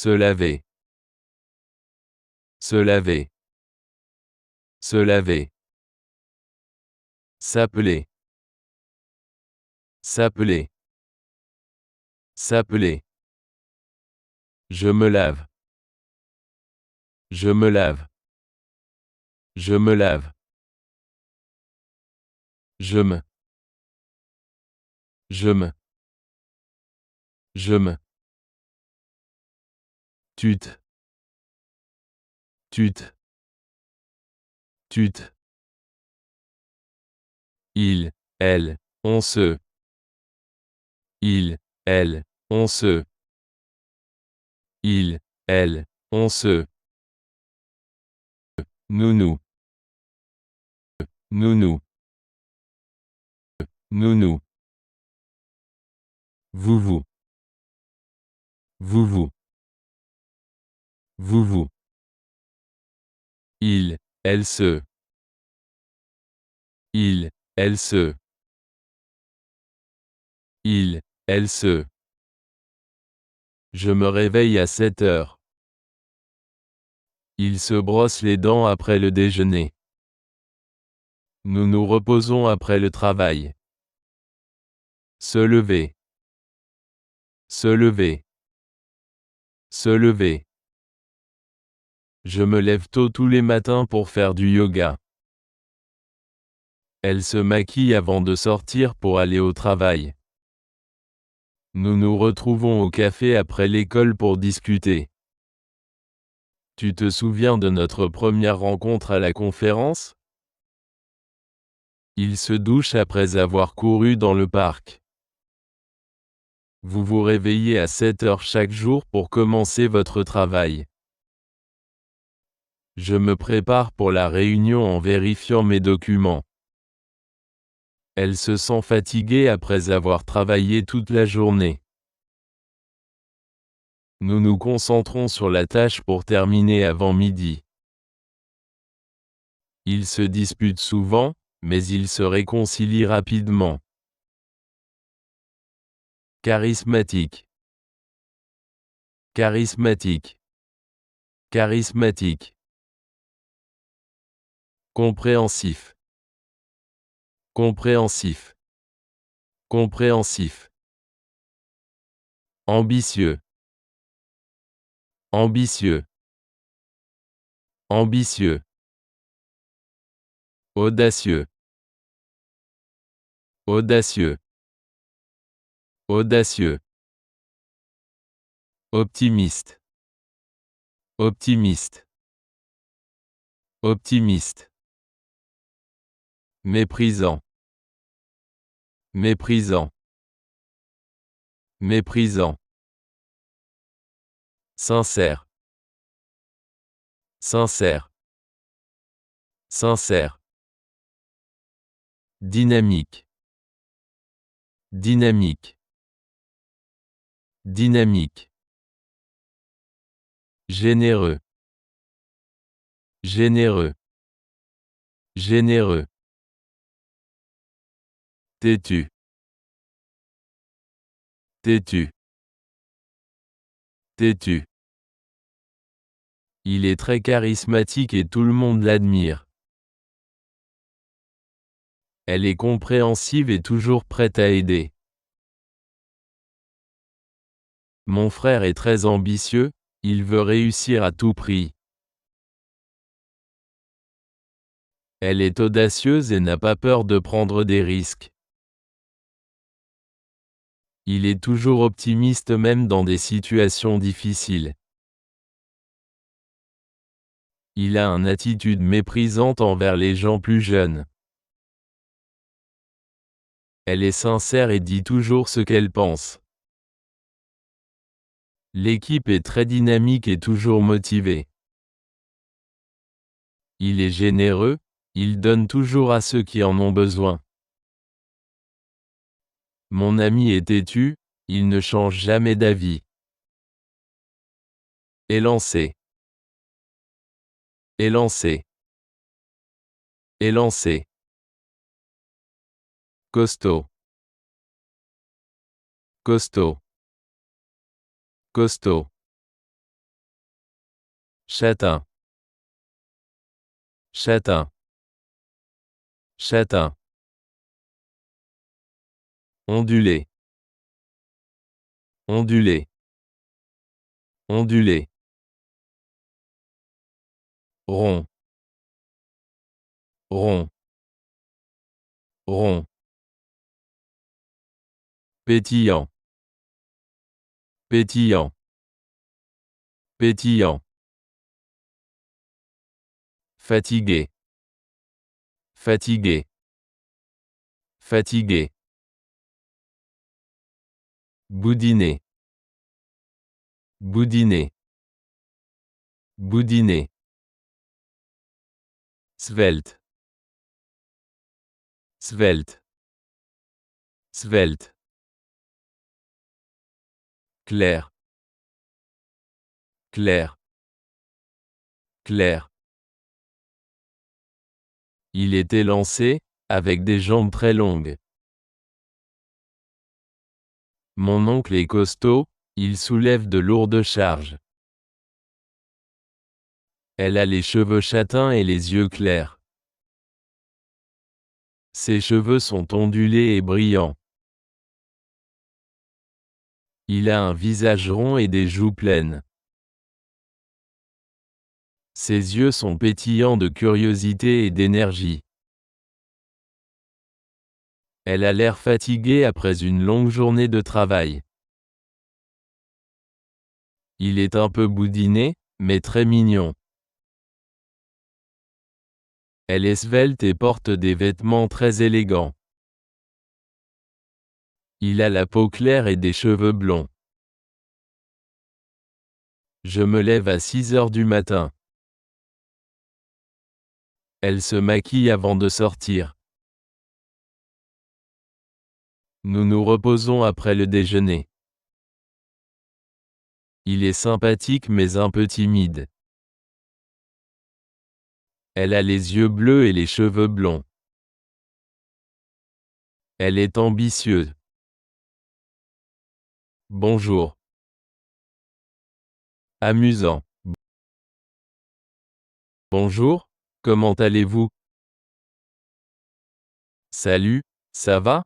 Se laver. Se laver. Se laver. S'appeler. S'appeler. S'appeler. Je me lave. Je me lave. Je me lave. Je me. Je me. Je me. Tute. Tute. Tute. Il, elle, on se. Il, elle, on se. Il, elle, on se. Nounou. Nounou. Nounou. Vous. Vous. Vous. Il, elle se. Il, elle se. Il, elle se. Je me réveille à 7 heures. Il se brosse les dents après le déjeuner. Nous nous reposons après le travail. Se lever. Se lever. Se lever. Je me lève tôt tous les matins pour faire du yoga. Elle se maquille avant de sortir pour aller au travail. Nous nous retrouvons au café après l'école pour discuter. Tu te souviens de notre première rencontre à la conférence? Il se douche après avoir couru dans le parc. Vous vous réveillez à 7 heures chaque jour pour commencer votre travail. Je me prépare pour la réunion en vérifiant mes documents. Elle se sent fatiguée après avoir travaillé toute la journée. Nous nous concentrons sur la tâche pour terminer avant midi. Ils se disputent souvent, mais ils se réconcilient rapidement. Charismatique. Charismatique. Charismatique. Compréhensif. Compréhensif. Compréhensif. Ambitieux. Ambitieux. Ambitieux. Audacieux. Audacieux. Audacieux. Optimiste. Optimiste. Optimiste. Méprisant. Méprisant. Méprisant. Sincère. Sincère. Sincère. Dynamique. Dynamique. Dynamique. Généreux. Généreux. Généreux. Têtu. Têtu. Têtu. Il est très charismatique et tout le monde l'admire. Elle est compréhensive et toujours prête à aider. Mon frère est très ambitieux, il veut réussir à tout prix. Elle est audacieuse et n'a pas peur de prendre des risques. Il est toujours optimiste même dans des situations difficiles. Il a une attitude méprisante envers les gens plus jeunes. Elle est sincère et dit toujours ce qu'elle pense. L'équipe est très dynamique et toujours motivée. Il est généreux, il donne toujours à ceux qui en ont besoin. Mon ami est têtu, il ne change jamais d'avis. Élancé. Élancé. Élancé. Costaud. Costaud. Costaud. Châtain. Châtain. Châtain. Ondulé. Ondulé. Ondulé. Rond. Rond. Rond. Pétillant. Pétillant. Pétillant. Fatigué. Fatigué. Fatigué. Boudiner. Boudiner. Boudiner. Svelte. Svelte. Svelte. Clair. Clair. Clair. Il était lancé, avec des jambes très longues. Mon oncle est costaud, il soulève de lourdes charges. Elle a les cheveux châtains et les yeux clairs. Ses cheveux sont ondulés et brillants. Il a un visage rond et des joues pleines. Ses yeux sont pétillants de curiosité et d'énergie. Elle a l'air fatiguée après une longue journée de travail. Il est un peu boudiné, mais très mignon. Elle est svelte et porte des vêtements très élégants. Il a la peau claire et des cheveux blonds. Je me lève à 6 heures du matin. Elle se maquille avant de sortir. Nous nous reposons après le déjeuner. Il est sympathique mais un peu timide. Elle a les yeux bleus et les cheveux blonds. Elle est ambitieuse. Bonjour. Amusant. Bonjour, comment allez-vous? Salut, ça va?